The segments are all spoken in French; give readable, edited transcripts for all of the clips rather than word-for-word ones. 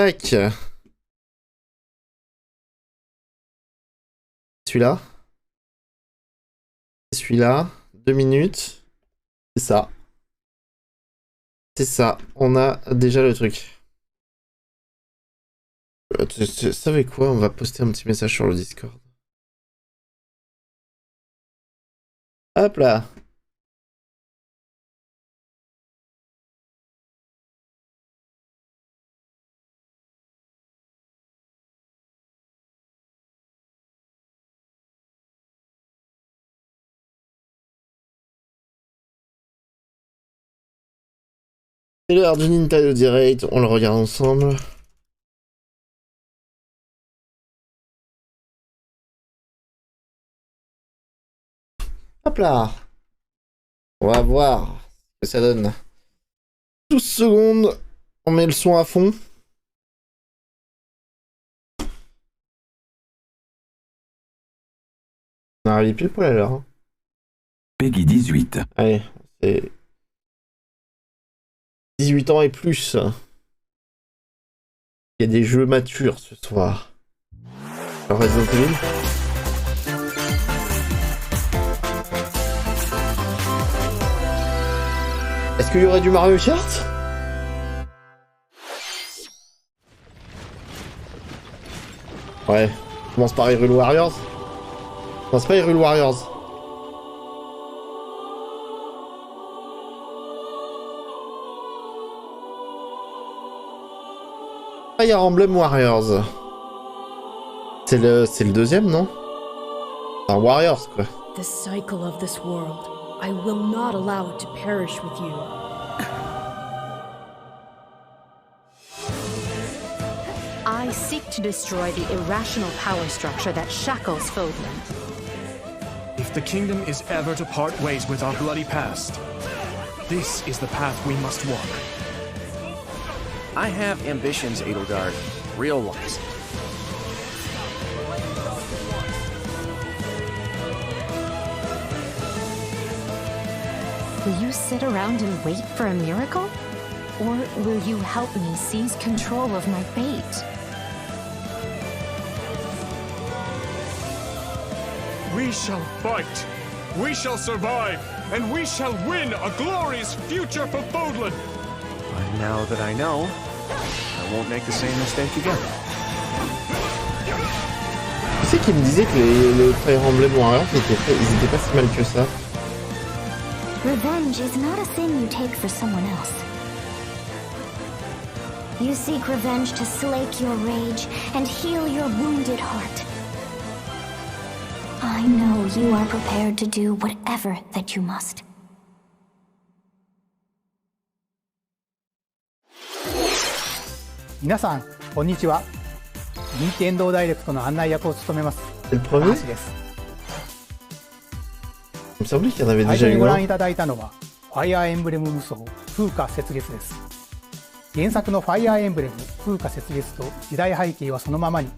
Tac. Celui-là. Celui-là. 2 minutes. C'est ça. C'est ça. On a déjà le truc. Tu savais quoi? On va poster un petit message sur le Discord. Hop là. C'est l'heure du Nintendo Direct, on le regarde ensemble. Hop là. On va voir ce que ça donne. 12 secondes, on met le son à fond. On arrive pile poil à l'heure. Hein. Peggy 18. Allez, c'est 18 ans et plus. Il y a des jeux matures ce soir. Alors, Resident Evil. Est-ce qu'il y aurait du Mario Kart? Ouais, on commence par Hyrule Warriors. Non, c'est pas Hyrule Warriors. Fire Emblem Warriors. C'est le deuxième, non? Enfin, Warriors, quoi. The cycle of this world. I will not allow it to perish with you. I seek to destroy the irrational power structure that shackles Fodlan. If the kingdom is ever to part ways with our bloody past, this is the path we must walk. I have ambitions, Edelgard. Real ones. Will you sit around and wait for a miracle? Or will you help me seize control of my fate? We shall fight. We shall survive. And we shall win a glorious future for Fodlan. And now that I know, I won't make the same mistake again. Qui c'est qui me disait que les Fire Emblem Warriors, ils étaient pas si mal que ça? Revenge is not a thing you take for someone else. You seek revenge to slake your rage and heal your wounded heart. I know you are prepared to do whatever that you must. Minasan, konnichiwa. Nintendo Direct の案内役を務めます。 C'est le premier? 橋です。 Il me semblait qu'il y en avait 最 déjà 初に eu ご覧 un. いただいたのは、ファイアーエンブレム無双風化雪月です。原作のファイアーエンブレム風化雪月と時代背景はそのままに、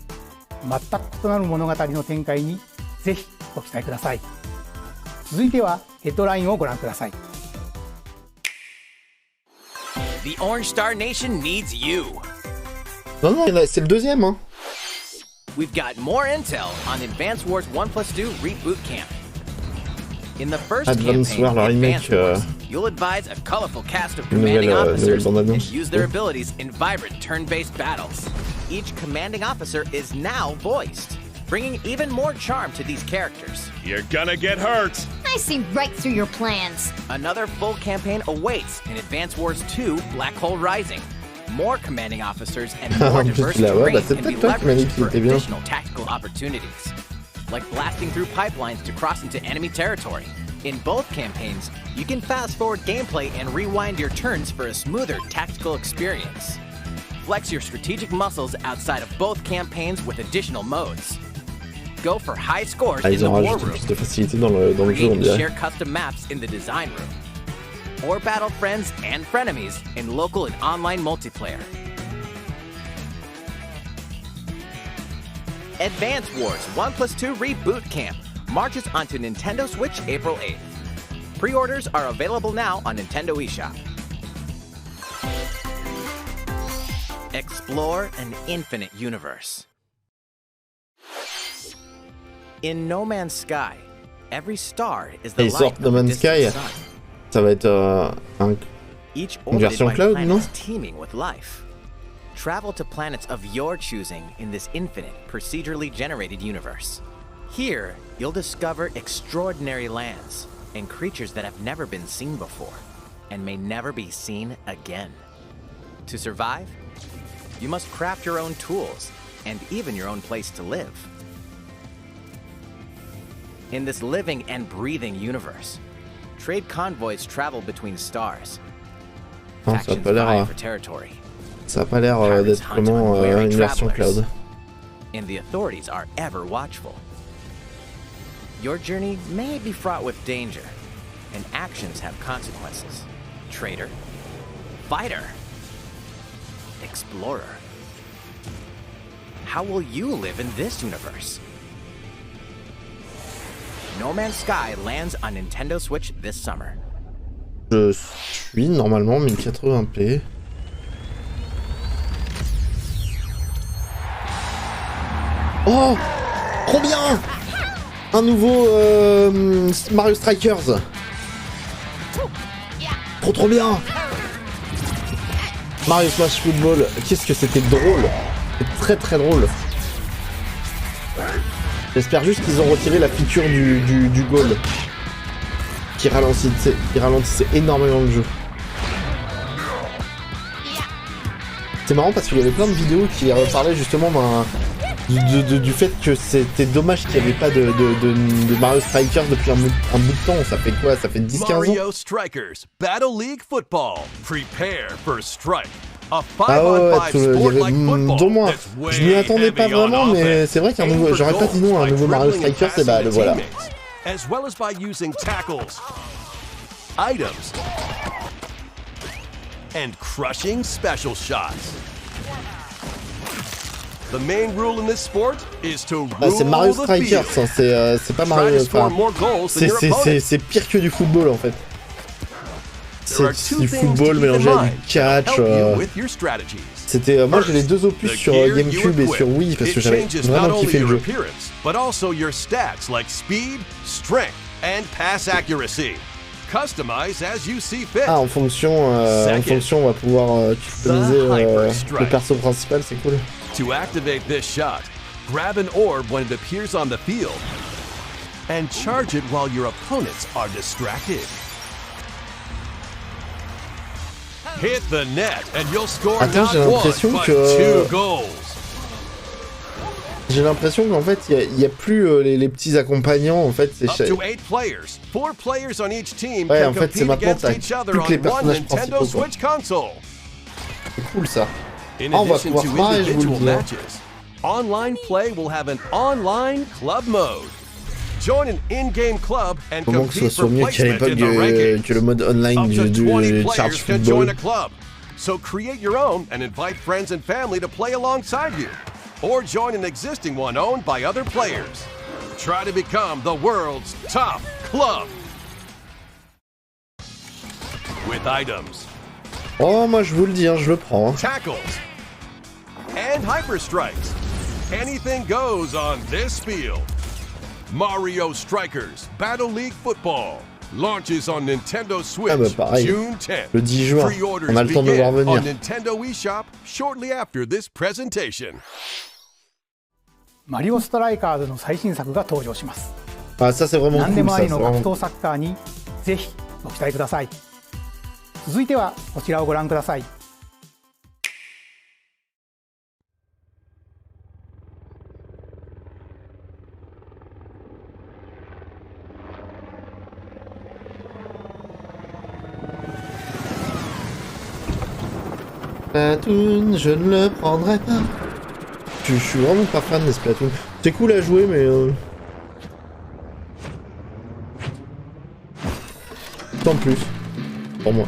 全く異なる物語の展開にぜひご期待ください。続いてはヘッドラインをご覧ください。 The Orange Star Nation needs you. Non, non, c'est le deuxième, hein. We've got more intel on Advance Wars 1+2 Reboot Camp. In the first Advance campaign, Wars, leur Advance remake, Wars, you'll advise a colorful cast of une commanding nouvelle officers and bande-annonce. use their abilities in vibrant turn-based battles. Each commanding officer is now voiced, bringing even more charm to these characters. You're gonna get hurt. I see right through your plans. Another full campaign awaits in Advance Wars 2 Black Hole Rising. More commanding officers and more diverse terrain can be leveraged for additional tactical opportunities, like blasting through pipelines to cross into enemy territory. In both campaigns, you can fast-forward gameplay and rewind your turns for a smoother tactical experience. Flex your strategic muscles outside of both campaigns with additional modes. Go for high scores in Ils the ont war rajouté room. plus de facilité dans le jeu, on Create and dirait. share custom maps in the design room. Or battle friends and frenemies in local and online multiplayer. Advance Wars 1+2 Reboot Camp marches onto Nintendo Switch April 8th. Pre-orders are available now on Nintendo eShop. Explore an infinite universe. In No Man's Sky, every star is the light of No a Man's Sky, distant sun. ça va être Each une orbited version by cloud, non? planets teeming with life. Travel to planets of your choosing in this infinite, procedurally generated universe. Here, you'll discover extraordinary lands and creatures that have never been seen before and may never be seen again. To survive, you must craft your own tools and even your own place to live. In this living and breathing universe, trade convoys travel between stars. Factions vie for territory. Ça a pas l'air d'être vraiment une version cloud. And the authorities are ever watchful. Your journey may be fraught with danger, and actions have consequences. Traitor, fighter, explorer. How will you live in this universe? No Man's Sky lands on Nintendo Switch this summer. Je suis normalement 1080p. Oh, trop bien! Un nouveau Mario Strikers. Trop bien! Mario Smash Football. Qu'est-ce que c'était drôle! C'est très drôle. J'espère juste qu'ils ont retiré la feature du goal qui ralentissait énormément le jeu. C'est marrant parce qu'il y avait plein de vidéos qui parlaient justement du fait que c'était dommage qu'il n'y avait pas de Mario Strikers depuis un bout de temps. Ça fait quoi? Ça fait 10-15 ans? Mario Strikers Battle League Football. Prepare for strike. Ah ouais, il y avait dont moi. Je m'y attendais pas vraiment, mais c'est vrai qu'un nouveau, j'aurais pas dit non à un nouveau Mario Strikers, et bah le voilà. As well as by using tackles, items, and crushing special shots. The main rule in this sport is to rule c'est Mario the Strikers, field. hein, c'est pas Mario. C'est pire que du football en fait. C'est du football mélangé à du catch. C'était, moi j'ai les deux opus sur GameCube et sur Wii parce que j'avais vraiment kiffé le jeu. But also your stats like speed, strength, and pass accuracy. Customize as you see fit. Ah, en fonction, on va pouvoir customiser le perso principal, c'est cool. To activate this shot, grab an orb when it appears on the field, and charge it while your opponents are distracted. Hit the net and you'll score not one, but 2 goals. J'ai l'impression qu'en fait, il y a plus les petits accompagnants, en fait, c'est... Up to 8 players. 4 players on each team ouais, can en fait, c'est compete maintenant, against each other toutes les on one personnages Nintendo principaux, Switch console. C'est cool, ça. In on va addition pouvoir to se marrer, je vous le individual dis. matches, online play will have an online club mode. Join an in-game club and Comment que ce compete soit for mieux qu'à placement l'époque in the rankings. que le mode online Up to 20 du players Charge can join Football. a club. So create your own and invite friends and family to play alongside you. Or join an existing one owned by other players. Try to become the world's top club. With items. Oh, moi je vous le dis, hein, je le prends. Hein. Tackles. And hyper strikes. Anything goes on this field. Mario Strikers Battle League Football launches on Nintendo Switch June 10th. Le 10 juin, on a le temps de le voir venir. On Nintendo eShop shortly after this presentation. マリオストライカーズの最新作が登場します。 Ah, ça c'est vraiment 何で cool, もあ ça, り c'est の格 vraiment 闘サッカーにぜひご期待ください。続いてはこちらをご覧ください。Splatoon, je ne le prendrai pas. Je suis vraiment pas fan de Splatoon. C'est cool à jouer, mais sans plus, pour moi.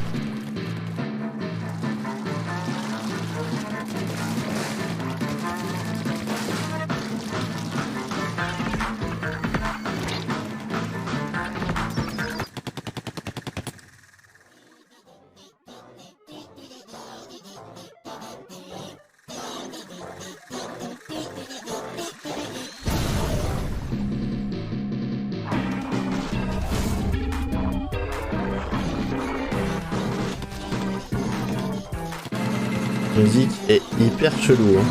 musique est hyper chelou. Hein.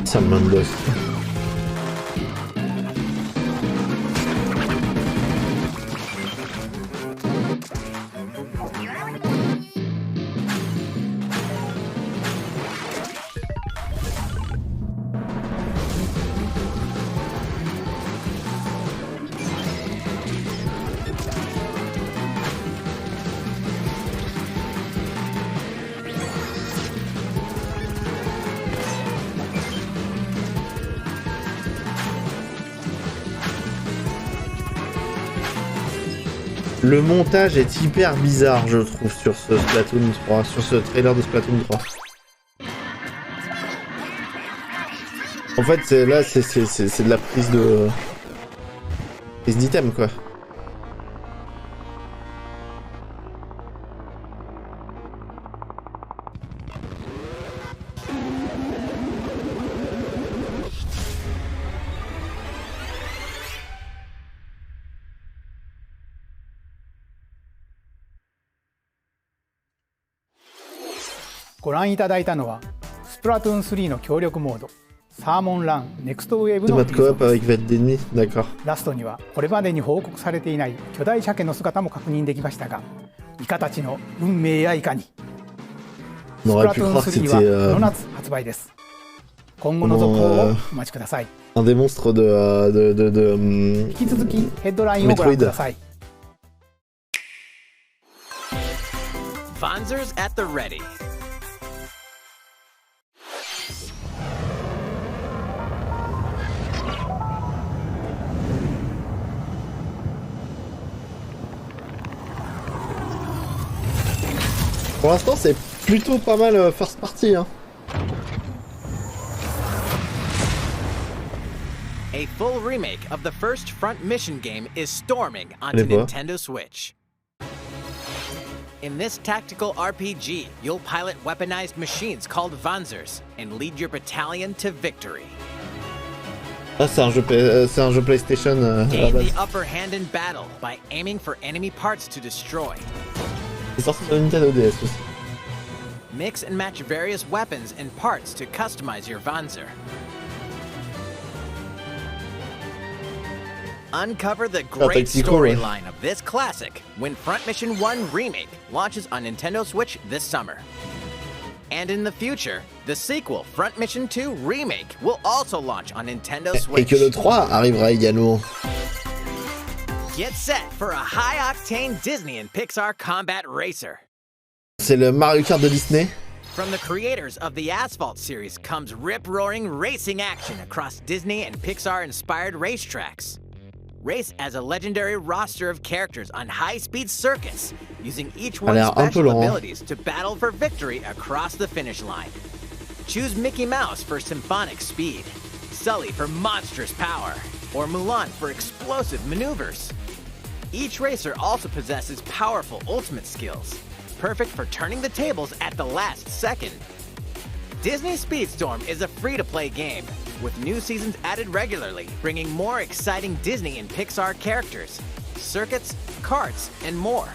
Ça me boss. Le montage est hyper bizarre, je trouve, sur ce Splatoon 3, sur ce trailer de Splatoon 3. En fait, là, c'est de la prise d'item, quoi.ご覧いただいたのはスプラトゥーン3の協力モードサーモンランネクストウェーブの映像です。ラストにはこれまでに報告されていない巨大鮭の姿も確認できましたが、イカたちの運命やいかに。スプラトゥーン3はこの夏発売です。今後の続報をお待ちください。引き続きヘッドラインをご覧ください。Fonzers at the ready. Pour l'instant, c'est plutôt pas mal first party. Hein. A full remake of the first Front Mission game is storming onto Nintendo Switch. In this tactical RPG, you'll pilot weaponized machines called Fonzers and lead your battalion to victory. Ah, c'est un jeu PlayStation. Gain the upper hand in battle by aiming for enemy parts to destroy. C'est sorti sur Nintendo DS aussi. Mix and match various weapons and parts to customize your Fonzer. Uncover the great storyline of this classic when Front Mission 1 Remake launches on Nintendo Switch this summer. And in the future, the sequel, Front Mission 2 Remake, will also launch on Nintendo Switch. Et que le 3 arrivera également. Get set for a high-octane Disney and Pixar combat racer. C'est le Mario Kart de Disney. From the creators of the Asphalt series comes rip-roaring racing action across Disney and Pixar-inspired racetracks. Race as a legendary roster of characters on high-speed circuits, using each one's special abilities to battle for victory across the finish line. Choose Mickey Mouse for symphonic speed, Sully for monstrous power, or Mulan for explosive maneuvers. Each racer also possesses powerful ultimate skills, perfect for turning the tables at the last second. Disney Speedstorm is a free-to-play game, with new seasons added regularly, bringing more exciting Disney and Pixar characters, circuits, karts, and more.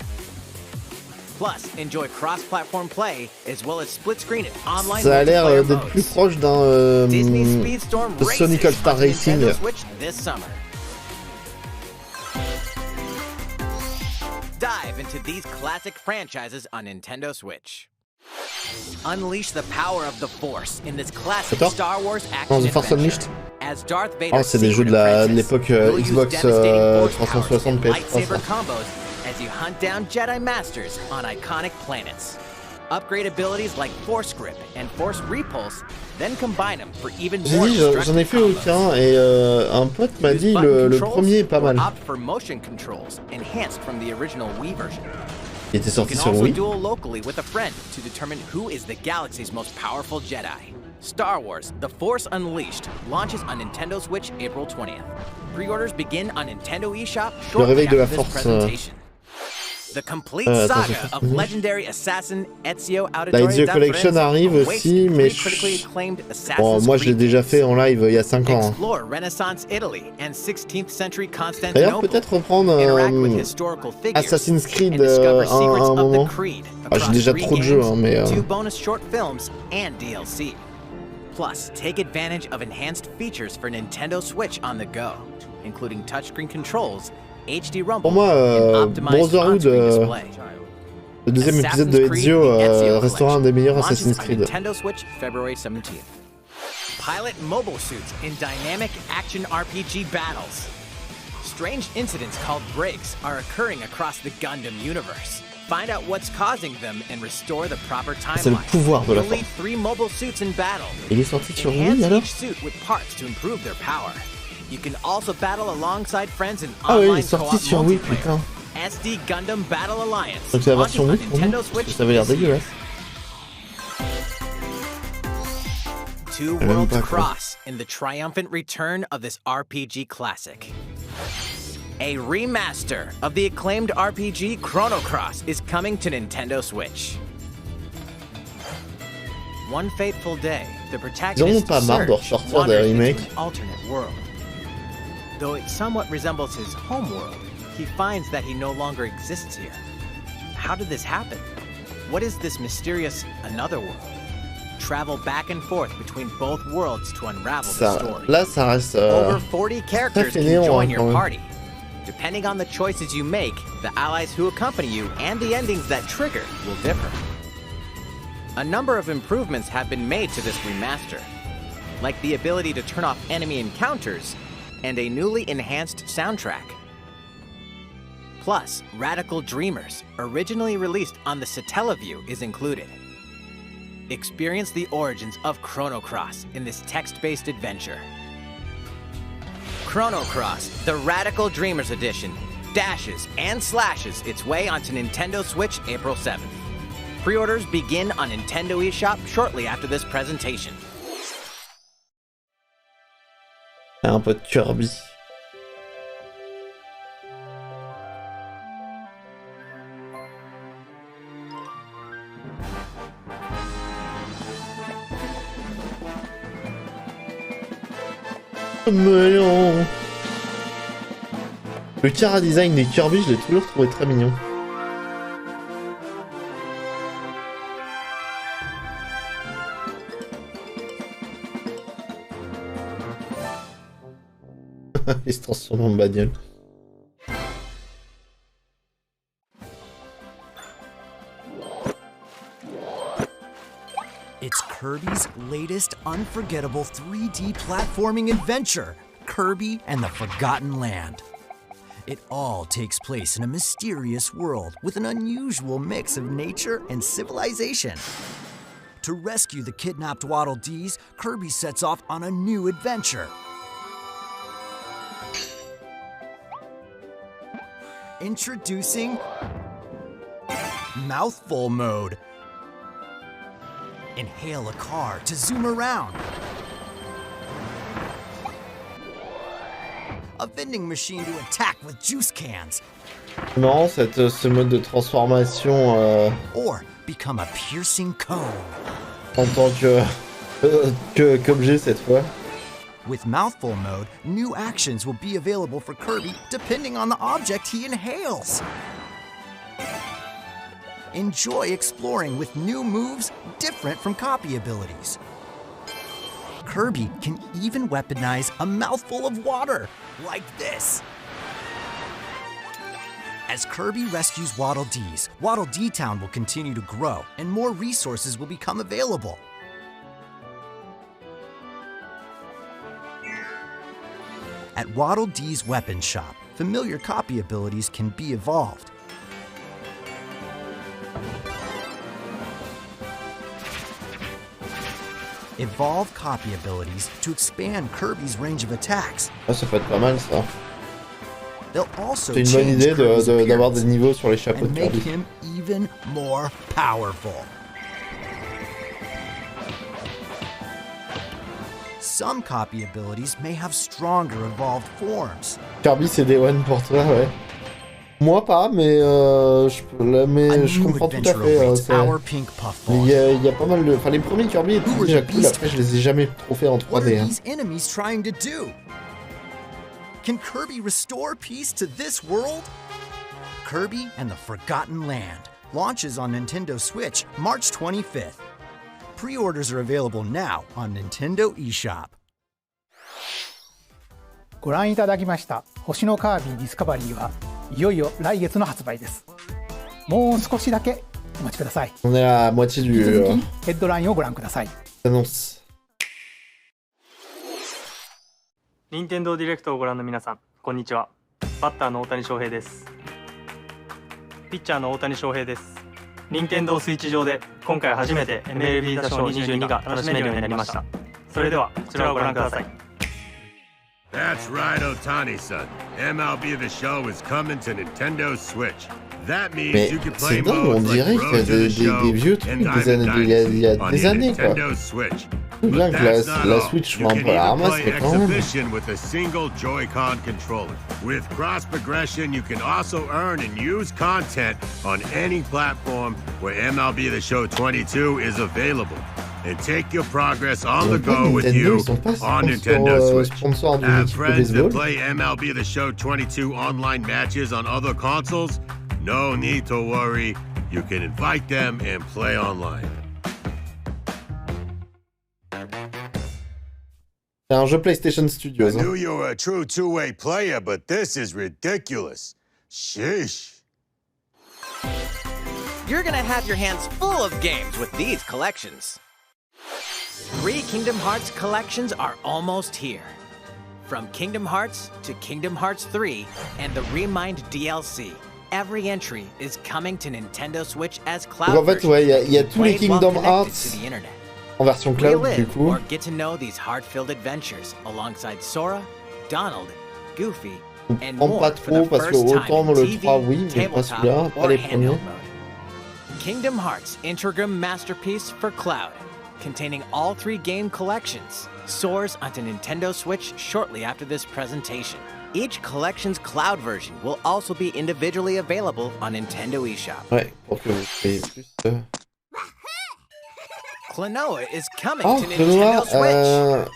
Plus, enjoy cross-platform play, as well as split-screen and online Ça a l'air multiplayer d'être modes. plus proche d'un Disney Speedstorm Sonic All-Star Racing. Nintendo Switch this summer. Dive into these classic franchises on Nintendo Switch. Unleash the power of the Force in this classic Star Wars action adventure. As Darth Vader's c'est des jeux de l'époque Xbox 360 lightsaber PS3. combos as you hunt down Jedi Masters on iconic planets. Upgrade abilities like Force Grip and Force Repulse, then combine them for even more J'en ai fait aucun et un pote m'a dit le premier est pas mal. Opt for motion controls enhanced from the original Wii version. Il était sorti You sur can also Wii. duel locally with a friend to determine who is the galaxy's most powerful Jedi. Star Wars: The Force Unleashed launches on Nintendo Switch April 20th. Pre-orders begin on Nintendo eShop shortly after this presentation. The complete saga of legendary assassin Ezio L'Ezio Collection arrive aussi, mais bon, moi je l'ai déjà fait en live il y a 5 ans. Explore Renaissance Italy and 16th century D'ailleurs, peut-être reprendre Assassin's Creed à un moment. Ah, j'ai déjà trop de jeux, hein, mais... Two bonus short films and DLC. Plus, take advantage of enhanced features for Nintendo Switch on the go, including touchscreen controls, HD rumble, pour moi, Brotherhood, le deuxième épisode de Ezio, restera un des meilleurs Assassin's Creed. Nintendo Switch, February 17th. Pilot mobile suits in dynamic action RPG battles. Strange incidents called breaks are occurring across the Gundam universe. Find out what's causing them and restore the proper timeline. C'est le pouvoir de la You'll lead 3 mobile suits in battle. Il est sorti sur Wii alors? Each suit with parts to improve their power. You can also battle alongside friends in ah oui, il online est sorti co-op sur Wii, multiplayer. putain. SD Gundam Battle Alliance. Donc c'est la version Wii pour nous, Switch. ça avait l'air dégueulasse. Two worlds cross in the triumphant return of this RPG classic. A remaster of the acclaimed RPG Chrono Cross is coming to Nintendo Switch. One fateful day, the protagonist Serge wanders into an alternate world. Though it somewhat resembles his home world, he finds that he no longer exists here. How did this happen? What is this mysterious another world? Travel back and forth between both worlds to unravel the story. Là, ça reste over 40 characters can join your party. Depending on the choices you make, the allies who accompany you and the endings that trigger will differ. A number of improvements have been made to this remaster, like the ability to turn off enemy encounters and a newly enhanced soundtrack. Plus, Radical Dreamers, originally released on the Satellaview, is included. Experience the origins of Chrono Cross in this text-based adventure. Chrono Cross, the Radical Dreamers Edition, dashes and slashes its way onto Nintendo Switch April 7th. Pre-orders begin on Nintendo eShop shortly after this presentation. Un peu de Kirby. Mais non. Le chara design des Kirby, je l'ai toujours trouvé très mignon. Il se transforme en bagnole. It's Kirby's latest unforgettable 3D platforming adventure, Kirby and the Forgotten Land. It all takes place in a mysterious world with an unusual mix of nature and civilization. To rescue the kidnapped Waddle Dees, Kirby sets off on a new adventure. Introducing Mouthful Mode. Inhale a car to zoom around. A vending machine to attack with juice cans. C'est marrant ce mode de transformation Or become a piercing cone. En tant qu'objet cette fois. With Mouthful Mode, new actions will be available for Kirby depending on the object he inhales. Enjoy exploring with new moves different from copy abilities. Kirby can even weaponize a mouthful of water, like this. As Kirby rescues Waddle Dees, Waddle Dee Town will continue to grow and more resources will become available. At Waddle Dee's Weapon Shop, familiar copy abilities can be evolved. Evolve copy abilities to expand Kirby's range of attacks. Ah, ça peut être pas mal ça. They'll also C'est une bonne idée d'avoir des niveaux sur les chapeaux de Kirby. make him even more powerful. Some copy abilities may have stronger evolved forms. Kirby c'est Day One pour toi, ouais. Moi pas, mais je comprends tout à fait. Il y a pas mal de... Enfin, les premiers Kirby étaient déjà cool, après je les ai jamais trop fait en 3D. Hein. Can Kirby restore peace to this world? Kirby and the Forgotten Land launches on Nintendo Switch March 25th. Pre-orders are available now on Nintendo eShop. ご覧いただきました星のカービィディスカバリーはいよいよ来月の発売です。もう少しだけお待ちください。On est à la moitié du 引き続きヘッドラインをご覧ください。annonce. 任天堂ディレクトをご覧の皆さん、こんにちは。バッターの大谷翔平です。ピッチャーの大谷翔平です。任天堂スイッチ上で今回初めて MLB 打賞22が楽しめるようになりました。それではこちらをご覧ください。That's right, Otani-san. MLB The Show is coming to Nintendo Switch. That means you can play modes like Road to the Show and Diamond Dynasty on your Nintendo Switch. But that's not all. You can even play Exhibition with a single Joy-Con controller. With cross-progression, you can also earn and use content on any platform where MLB The Show 22 is available. And take your progress on the go with you on Nintendo Switch. Have friends that play MLB The Show 22 online matches on other consoles? No need to worry. You can invite them and play online. C'est un jeu PlayStation Studios. I knew you were a true two-way player, but this is ridiculous. Sheesh. You're gonna have your hands full of games with these collections. 3 Kingdom Hearts collections are almost here. From Kingdom Hearts to Kingdom Hearts 3 and the Remind DLC, every entry is coming to Nintendo Switch as cloud Donc en fait, ouais, il y a tous les Kingdom Hearts en version cloud, du coup. Or get to know these heart-filled adventures alongside Sora, Donald, Goofy, and more pas trop, parce que autant dans le 3, oui, mais pas celui-là, pas les premiers. Kingdom Hearts Integrum Masterpiece for Cloud, containing all 3 game collections, soars onto Nintendo Switch shortly after this presentation. Each collection's cloud version will also be individually available on Nintendo eShop. Ouais, pour que vous soyez plus... Klonoa is coming to Nintendo Switch.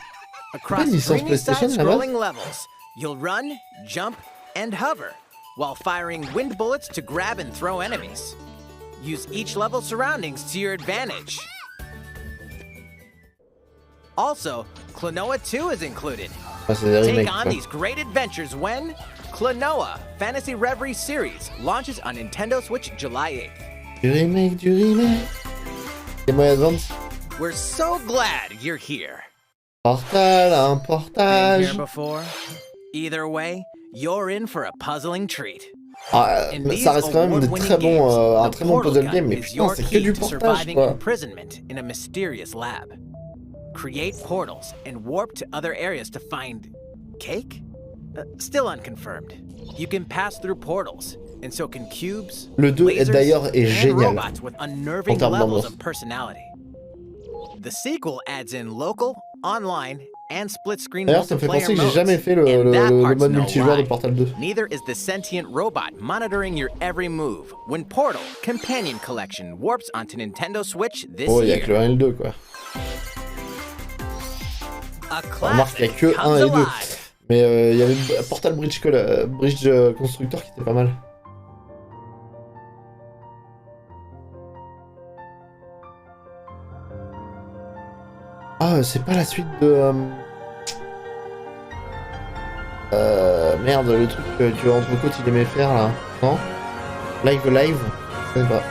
Across dreamy side-scrolling levels, you'll run, jump, and hover, while firing wind bullets to grab and throw enemies. Use each level's surroundings to your advantage. Also, Klonoa 2 is included. Take on these great adventures when Klonoa Fantasy Reverie Series launches on Nintendo Switch July 8th. Du remake. We're so glad you're here. Portal, un portage. Been here before? Either way, you're in for a puzzling treat. Ah, ça reste quand même un très bon puzzle game, mais putain, c'est que du portage, quoi. Imprisonment in a mysterious lab. Create portals and warp to other areas to find cake? Still unconfirmed. You can pass through portals, and so can cubes, Le 2 d'ailleurs est génial robots with unnerving levels of personality. The sequel adds in local, online, and split-screen D'ailleurs, ça me fait penser que j'ai jamais fait le mode multijoueur de Portal 2. Neither is the sentient robot monitoring your every move when Portal Companion Collection warps onto Nintendo Switch this year. Oh, il y a que le 1 et le 2, quoi. On remarque qu'il n'y a que 1 et 2. Mais il y avait Portal Bridge Constructor qui était pas mal. Ah, c'est pas la suite de... Merde, le truc que Entrecôte il aimait faire là, non? Live, je sais pas.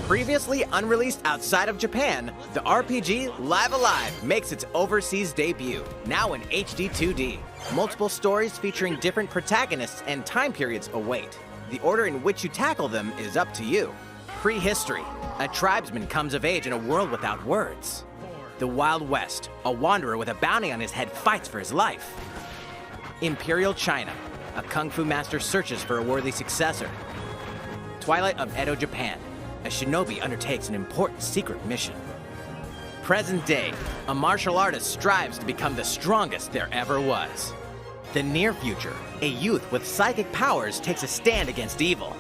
Previously unreleased outside of Japan, the RPG Live Alive makes its overseas debut, now in HD 2D. Multiple stories featuring different protagonists and time periods await. The order in which you tackle them is up to you. Prehistory. A tribesman comes of age in a world without words. The Wild West. A wanderer with a bounty on his head fights for his life. Imperial China. A kung fu master searches for a worthy successor. twilight of Edo, Japan, a shinobi undertakes an important secret mission. Present day, a martial artist strives to become the strongest there ever was. The near future, a youth with psychic powers takes a stand against evil.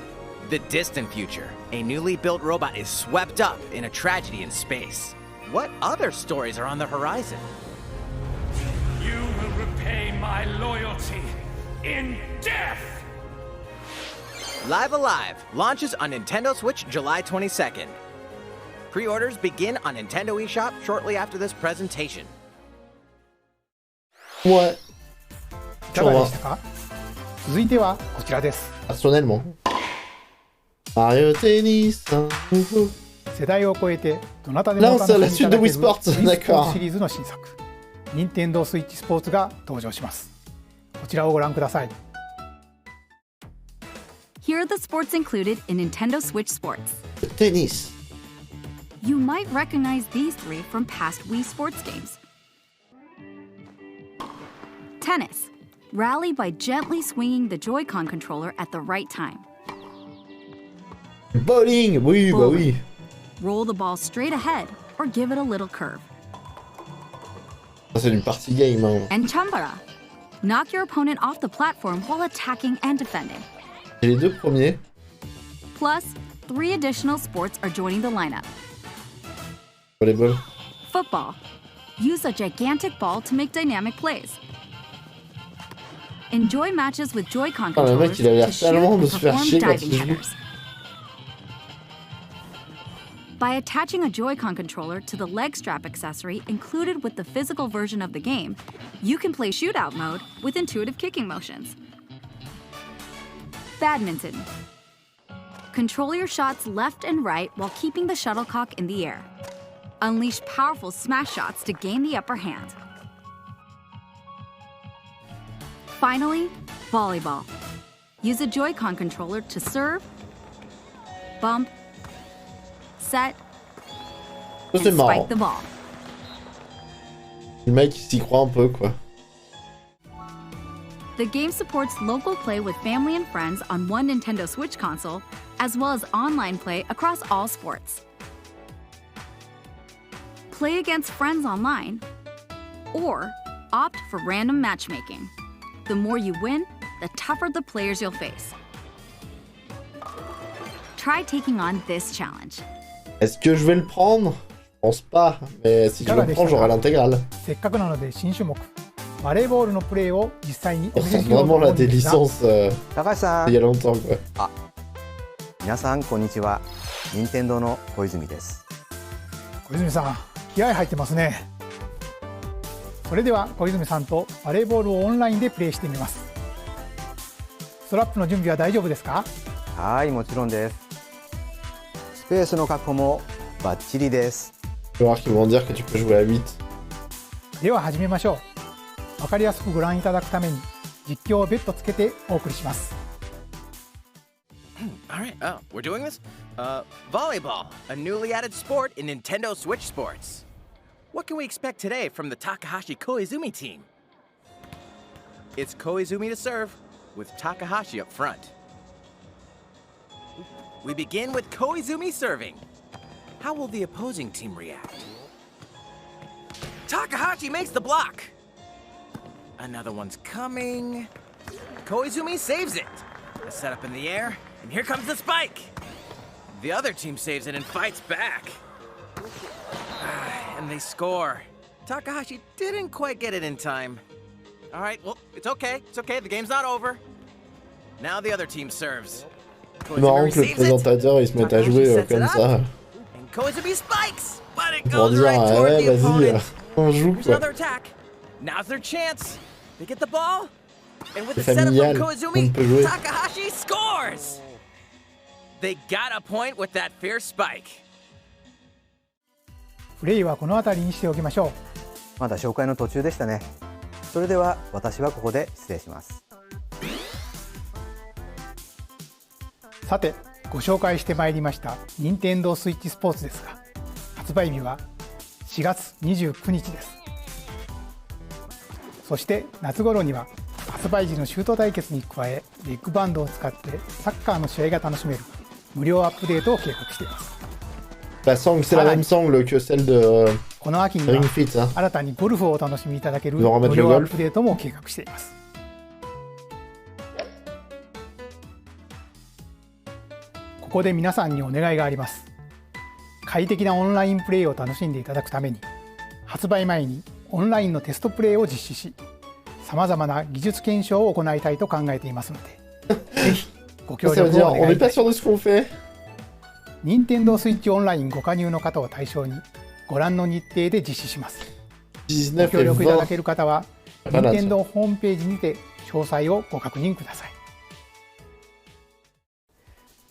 The distant future, a newly built robot is swept up in a tragedy in space. What other stories are on the horizon? You will repay my loyalty in death! Live Alive launches on Nintendo Switch July 22nd. Pre-orders begin on Nintendo eShop shortly after this presentation. Ouais. いかがでしたか？続いてはこちらです。 Personnellement. Mario Tennis. 世代を超えてどなたでも楽しみいただける Wii Sports シリーズの新作、Nintendo Switch Sports が登場します。こちらをご覧ください。 Here are the sports included in Nintendo Switch Sports. Tennis. You might recognize these three from past Wii Sports games. Tennis. Rally by gently swinging the Joy-Con controller at the right time. Bowling. Oui, bah oui. Roll the ball straight ahead or give it a little curve. Ça, c'est une party game. Hein. And Chambara. Knock your opponent off the platform while attacking and defending. Et les deux premiers. Plus, 3 additional sports are joining the lineup. Volleyball. Football. Use a gigantic ball to make dynamic plays. Enjoy matches with Joy-Con controllers to shoot and perform diving headers. By attaching a Joy-Con controller to the leg strap accessory included with the physical version of the game, you can play shootout mode with intuitive kicking motions. Badminton. Control your shots left and right while keeping the shuttlecock in the air. Unleash powerful smash shots to gain the upper hand. Finally, volleyball. Use a Joy-Con controller to serve, bump, set, and spike the ball. Le mec s'y croit un peu quoi. The game supports local play with family and friends on one Nintendo Switch console, as well as online play across all sports. Play against friends online, or opt for random matchmaking. The more you win, the tougher the players you'll face. Try taking on this challenge. Est-ce que je vais le prendre? Je pense pas, mais si je le prends, j'aurai l'intégrale. せっかくなので新種目、バレーボールのプレーを実際にお見せしようと Vraiment 思 là うん des ですが、 licences 高橋さん il y a longtemps quoi. あ、皆さんこんにちは。任天堂の小泉です。小泉さん、気合入ってますね。それでは小泉さんとバレーボールをオンラインでプレーしてみます。ストラップの準備は大丈夫ですか？はい、もちろんです。スペースの確保もバッチリです。Tu vas voir qu'ils vont dire que tu peux jouer à 8. では始めましょう。わかりやすくご覧いただくために実況を別途つけてお送りします。All right, we're doing this? Volleyball, a newly added sport in Nintendo Switch Sports. What can we expect today from the Takahashi Koizumi team? It's Koizumi to serve, with Takahashi up front. We begin with Koizumi serving. How will the opposing team react? Takahashi makes the block. Another one's coming. Koizumi saves it. A setup in the air, and here comes the spike. The other team saves it and fights back. And they score. Takahashi didn't quite get it in time. All right, well, it's okay. It's okay. The game's not over. Now the other team serves. C'est marrant que le présentateur il se mette à jouer comme ça. And Koizumi spikes, but it Pour goes dire, right toward ouais, the vas-y, opponent. on joue Here's quoi. another attack. Now's their chance. They get the ball, and with the C'est setup familial, from on Koizumi, peut jouer. Takahashi scores. They got a point with that fierce spike. プレイはこの辺りにしておきましょう。まだ紹介の途中でしたね。それでは私はここで失礼します。さて、ご紹介してまいりました任天堂スイッチスポーツですが、発売日は4月29日です。そして夏頃には発売時のシュート対決に加え、ビッグバンドを使ってサッカーの試合が楽しめる無料アップデートを計画しています。La sangle, c'est la même sangle que celle de この秋には新たにゴルフをお楽しみいただける無料アップデートも計画しています。ここで皆さんにお願いがあります。快適なオンラインプレイを楽しんでいただくために、発売前にオンラインのテストプレイを実施し、さまざまな技術検証を行いたいと考えていますので、ぜひご協力をお願いいたします。任天堂スイッチオンラインご加入の方を対象にご覧の日程で実施します。ご協力いただける方は任天堂ホームページにて詳細をご確認ください。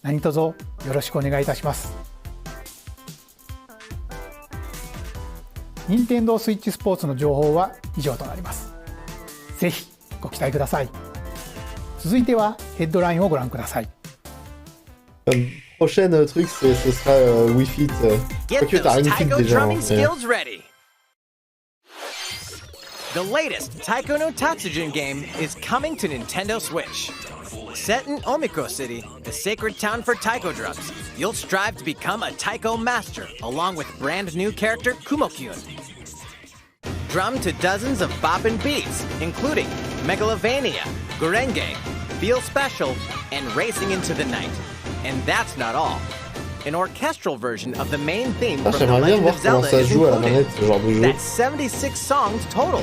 何卒よろしくお願いいたします。任天堂スイッチスポーツの情報は以上となります。ぜひご期待ください。続いてはヘッドラインをご覧ください。Prochain truc, ce sera Wii Fit. Quoique t'as Ring Fit déjà. The latest Taiko no Tatsujin game is coming to Nintendo Switch. Set in Omiko City, the sacred town for taiko drums, you'll strive to become a taiko master along with brand new character Kumo-kyun. Drum to dozens of boppin' beats, including Megalovania, Gurenge, Feel Special, and Racing into the Night. And that's not all. An orchestral version of the main theme from The Legend of Zelda is included. That's 76 songs total.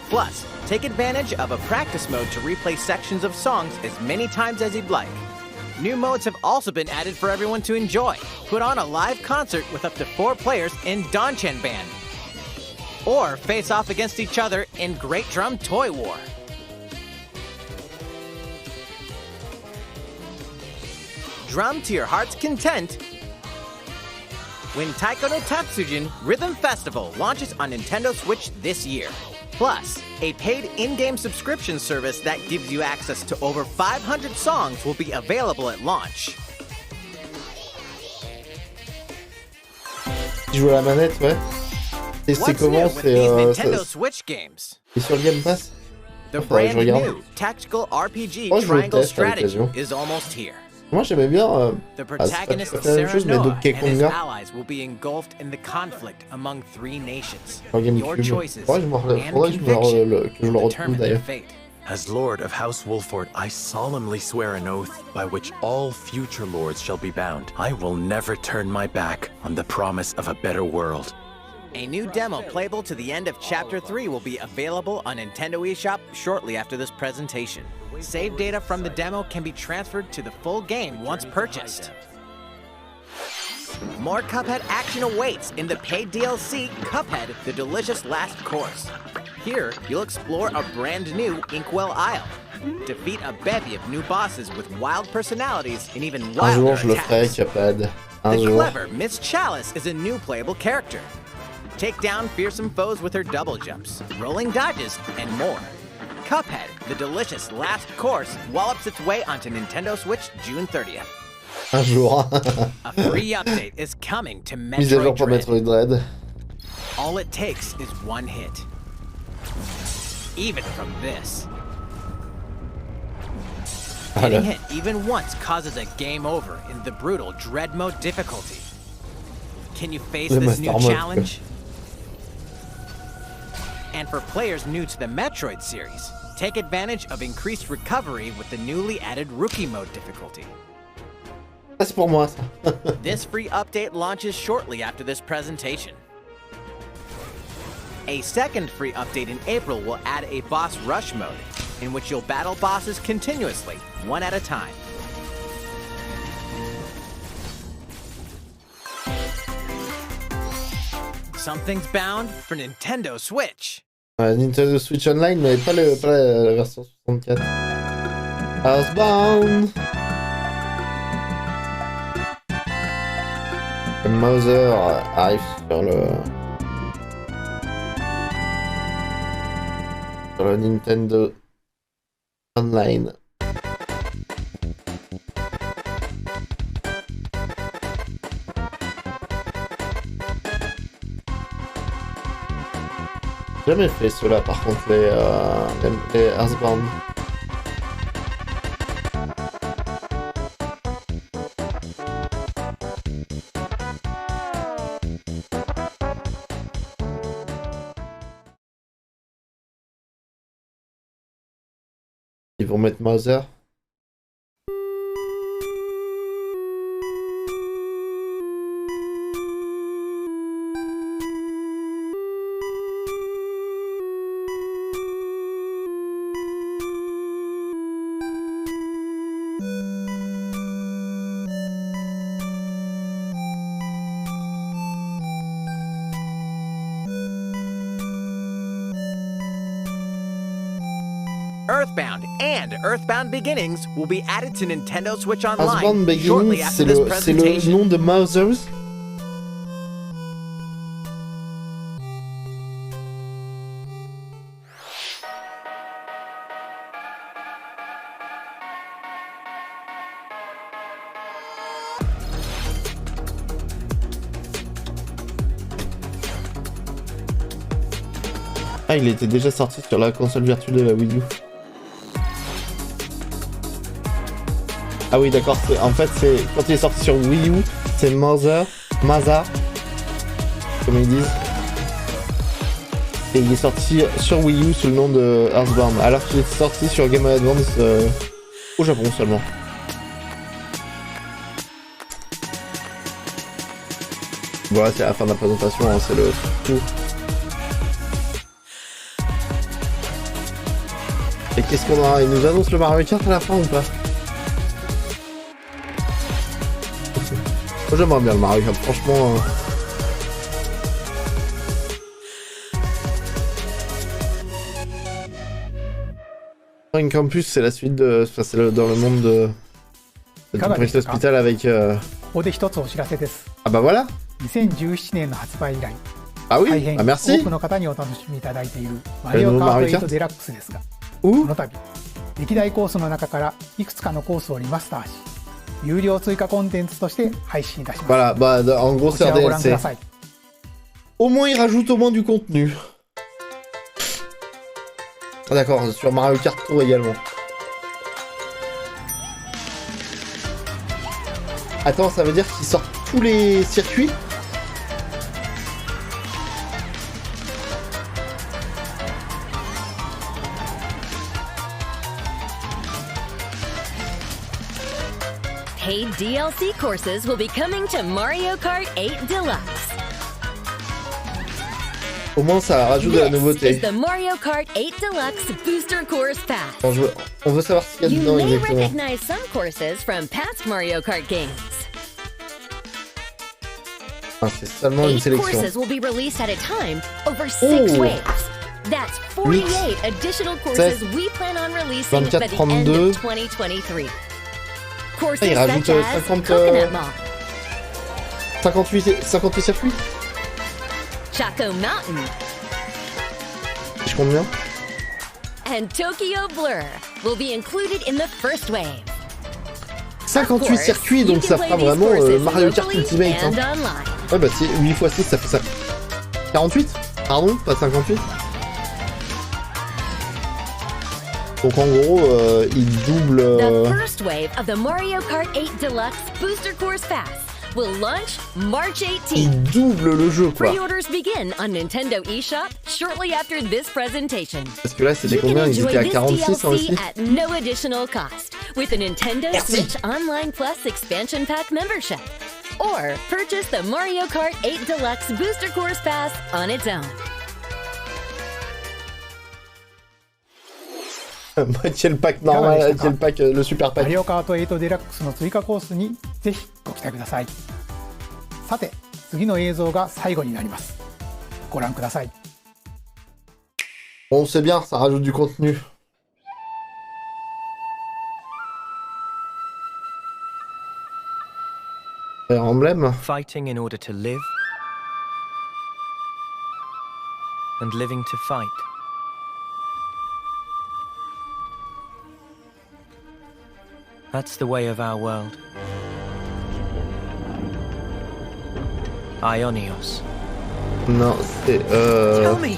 Plus, take advantage of a practice mode to replay sections of songs as many times as you'd like. New modes have also been added for everyone to enjoy. Put on a live concert with up to 4 players in Donchan Band. Or face off against each other in Great Drum Toy War. Drum to your heart's content when Taiko no Tatsujin Rhythm Festival launches on Nintendo Switch this year. Plus, a paid in-game subscription service that gives you access to over 500 songs will be available at launch. Tu joues à la manette, ouais. Et c'est comment? Nintendo Switch games. Et sur le Game Pass? The brand new tactical RPG Triangle Strategy is almost here. Moi j'aimais bien the protagonist Sarah Noah and his allies will be engulfed in the conflict among 3 nations. Your choices and conviction determine their fate. As Lord of House Wolford, I solemnly swear an oath by which all future lords shall be bound. I will never turn my back on the promise of a better world. A new demo playable to the end of Chapter 3 will be available on Nintendo eShop shortly after this presentation. Save data from the demo can be transferred to the full game once purchased. More Cuphead action awaits in the paid DLC, Cuphead, The Delicious Last Course. Here, you'll explore a brand new Inkwell Isle. Defeat a bevy of new bosses with wild personalities and even wilder attacks. The clever Miss Chalice is a new playable character. Take down fearsome foes with her double jumps, rolling dodges, and more. Cuphead, The Delicious Last Course, wallops its way onto Nintendo Switch June 30th. Un jour. A free update is coming to Metroid Dread. All it takes is one hit. Even from this. Getting hit even once causes a game over in the brutal Dread Mode difficulty. Can you face this new challenge? And for players new to the Metroid series, take advantage of increased recovery with the newly added Rookie Mode difficulty. C'est pour moi, ça. This free update launches shortly after this presentation. A second free update in April will add a Boss Rush mode, in which you'll battle bosses continuously, one at a time. Something's bound for Nintendo Switch. Nintendo Switch Online, mais pas la version 64. Housebound. Mother arrive sur le Nintendo Online. J'ai jamais fait ceux-là par contre, les Earthbound. Ils vont mettre Mother. Earthbound and Earthbound Beginnings will be added to Nintendo Switch Earthbound Online shortly Beginnings, after this c'est presentation. le nom de Mothers. Ah, il était déjà sorti sur la console virtuelle de la Wii U. Ah oui, d'accord. En fait, c'est quand il est sorti sur Wii U, c'est Mother, comme ils disent. Et il est sorti sur Wii U sous le nom de Earthbound, alors qu'il est sorti sur Game Boy Advance au Japon seulement. Voilà, c'est la fin de la présentation, hein, c'est le tout. Et qu'est-ce qu'on aura? Il nous annonce le Mario Kart à la fin ou pas? Moi j'aimerais bien le Mario Kart, franchement. Ring Campus, c'est la suite de. Enfin, c'est dans le monde de. Priest Hospital avec. Ah bah voilà! 2017年の発売以来、 Ah oui, 大変 ah merci. 多くの方にお楽しみいただいているマリオカート8デラックスですが、この度歴代コースの中からいくつかのコースをリマスターし、有料追加コンテンツとして配信いたします。 Voilà, bah en gros c'est un DLC. Au moins il rajoute au moins du contenu. Ah d'accord, sur Mario Kart Tour également. Attends, ça veut dire qu'ils sortent tous les circuits? Paid DLC courses will be coming to Mario Kart 8 Deluxe. Au moins ça rajoute de la nouveauté. This is the Mario Kart 8 Deluxe Booster Course Pass. Bon, on veut savoir ce qu'il y a dedans You may exactement. recognize some courses from past Mario Kart games. Ah, c'est seulement une 8 sélection. courses will be released at a time over 6 waves. That's 48 additional courses we plan on releasing by the end of 2023. Courses Ah, il rajoute such as 50, Coconut Mall, 58 circuits. Chaco Mountain, Je compte bien. and Tokyo Blur will be included in the first wave. 58 circuits, donc ça fera vraiment Mario Kart Ultimate. Hein. Ouais, bah c'est 8 x 6, ça fait ça. 48? Pardon, pas 58. Donc en gros, il double. The first wave of the Mario Kart 8 Deluxe Booster Course Pass will launch March 18th. Il double le jeu, quoi. Pre-orders begin on Nintendo eShop shortly after this presentation. Parce que là, c'était combien? Ils étaient à 46 hein, aussi. At no additional cost with a Nintendo Switch Online Plus expansion pack membership, or purchase the Mario Kart 8 Deluxe Booster Course Pass on its own. Moitié le pack normal, moitié le pack, le super pack. マリオカート8デラックスの追加コースにぜひご期待ください。さて、次の映像が最後になります。ご覧ください。 Bon, c'est bien, ça rajoute du contenu. Emblème. Fighting in order to live, and living to fight. That's the way of our world. Ionios. Non, c'est Tell me,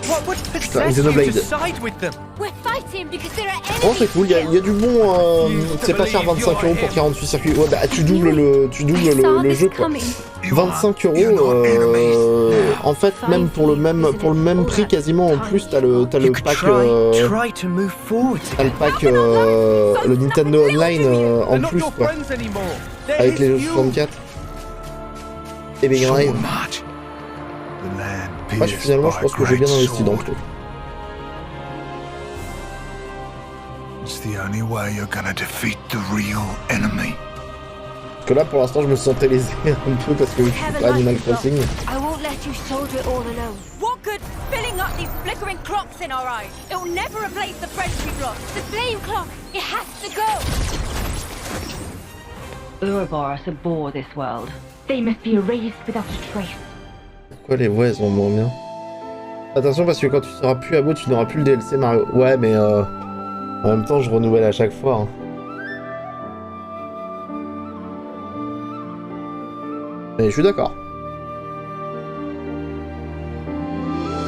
what would possess you to side with them? Oh, c'est cool, il y a du bon. C'est pas cher 25 € pour 48 circuits. Ouais, bah, tu doubles le jeu quoi. 25 €. En fait, même pour le même prix quasiment en plus, t'as le pack. T'as le pack le Nintendo Online en plus quoi. Avec les jeux 64. Et Mega Drive. Moi finalement je pense que j'ai bien investi dans le truc. It's the only way you're gonna defeat the real enemy. Parce que là pour l'instant je me sentais lésé un peu parce que je suis pas Animal Crossing. I won't let you soldier it all alone. What good filling up these flickering clocks in our eyes? It will never replace the friends we've lost. The flame clock, it has to go. Ouroboros abhor this world. They must be erased without a trace. Pourquoi les voix elles sont moins bien? Attention parce que quand tu seras plus à bout tu n'auras plus le DLC Mario. Ouais mais en même temps je renouvelle à chaque fois. Hein. Mais je suis d'accord.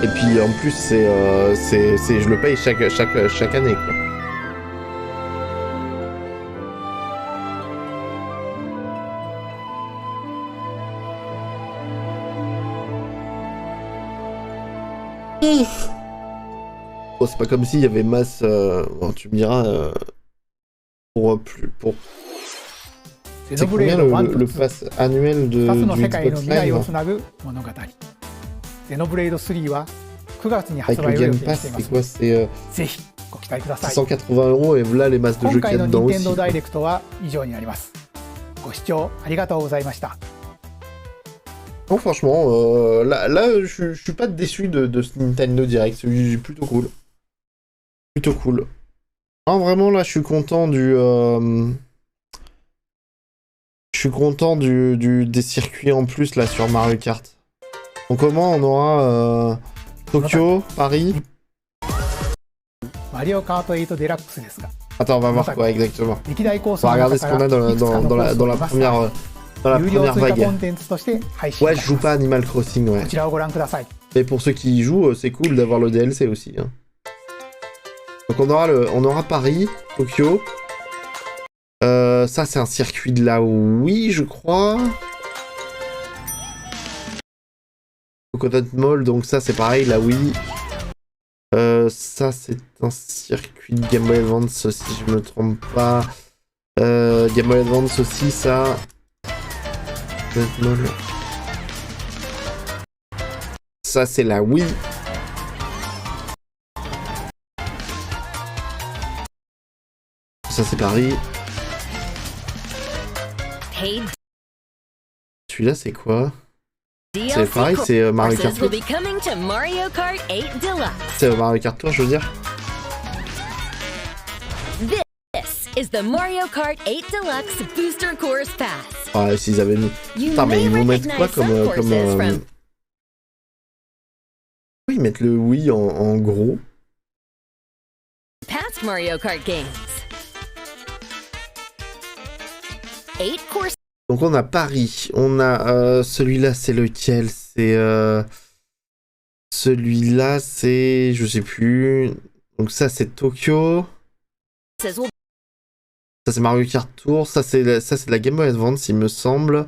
Et puis en plus c'est je le paye chaque année quoi. Bon, c'est pas comme s'il y avait masse. Bon, tu me diras. C'est combien le pass annuel du Xbox Live? Avec le Game Pass, c'est quoi? C'est 680 € et voilà les masses de jeux qu'il y a dedans aussi. Bon, franchement, là je suis pas déçu de ce Nintendo Direct, c'est plutôt cool. Plutôt cool. Ah, vraiment, là, je suis content des circuits en plus, là, sur Mario Kart. Donc, comment on aura Tokyo, Paris. Attends, on va voir quoi exactement. On va regarder ce qu'on a dans la première vague. Ouais, je joue pas Animal Crossing, ouais. Mais pour ceux qui y jouent, c'est cool d'avoir le DLC aussi. Hein. Donc on aura Paris, Tokyo. Ça c'est un circuit de la Wii, je crois. Coconut Mall, donc ça c'est pareil, la Wii. Ça c'est un circuit de Game Boy Advance, si je me trompe pas. Game Boy Advance aussi, ça. Ça c'est la Wii. Ça c'est Paris. Celui-là c'est quoi? C'est pareil, c'est Mario Kart Tour. C'est Mario Kart Tour, je veux dire. This is the Mario Kart 8 Deluxe Booster Course Pass. Ah, s'ils avaient mis. Putain, mais ils vont mettre quoi comme. Oui, ils mettent le Wii en gros. Past Mario Kart games. 8 courses. Donc on a Paris, on a celui-là c'est lequel? C'est celui-là c'est je sais plus. Donc ça c'est Tokyo. Ça c'est Mario Kart Tour, ça c'est de la Game Boy Advance il me semble.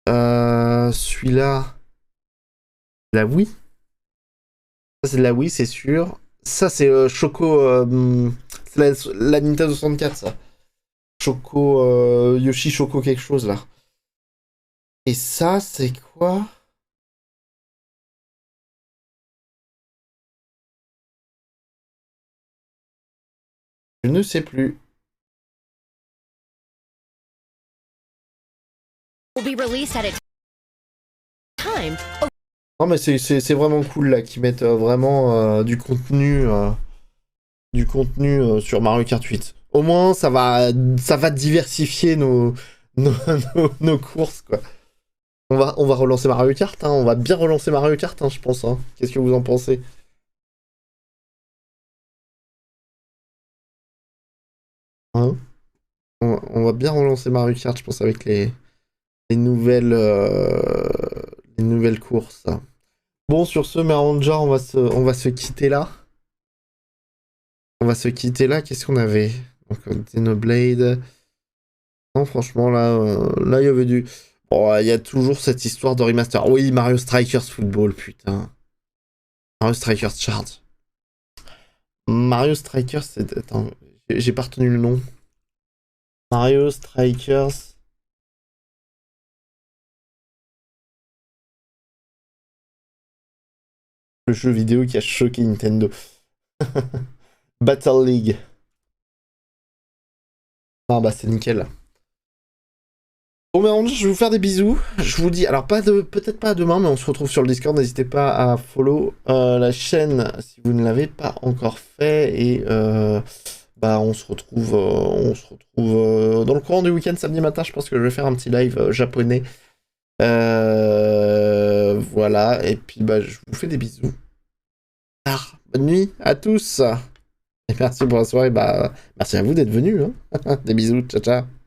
Celui-là la Wii. Ça c'est de la Wii c'est sûr. Ça c'est Choco c'est la Nintendo 64 ça. Choco, Yoshi Choco quelque chose là. Et ça, c'est quoi? Je ne sais plus. Non mais c'est vraiment cool là qu'ils mettent vraiment du contenu sur Mario Kart 8. Au moins, ça va diversifier nos courses, quoi. On va relancer Mario Kart, hein. On va bien relancer Mario Kart, hein, je pense. Hein. Qu'est-ce que vous en pensez? Hein? On va bien relancer Mario Kart, je pense, avec les nouvelles courses. Bon, sur ce, Meranger, on va se quitter là. On va se quitter là. Qu'est-ce qu'on avait? Donc, Xenoblade. Non, franchement, là, là, il y avait du... Bon, il y a toujours cette histoire de remaster. Oui, Mario Strikers Football, putain. Mario Strikers Charge. Mario Strikers, c'est... Attends, j'ai pas retenu le nom. Mario Strikers... Le jeu vidéo qui a choqué Nintendo. Battle League. Ah bah c'est nickel. Bon ben je vais vous faire des bisous. Je vous dis, alors peut-être pas demain, mais on se retrouve sur le Discord. N'hésitez pas à follow la chaîne si vous ne l'avez pas encore fait. Et bah on se retrouve dans le courant du week-end, samedi matin. Je pense que je vais faire un petit live japonais. Voilà, et puis bah je vous fais des bisous. Bonne nuit à tous. Et merci pour la soirée. Bah merci à vous d'être venus. Hein. Des bisous, ciao ciao.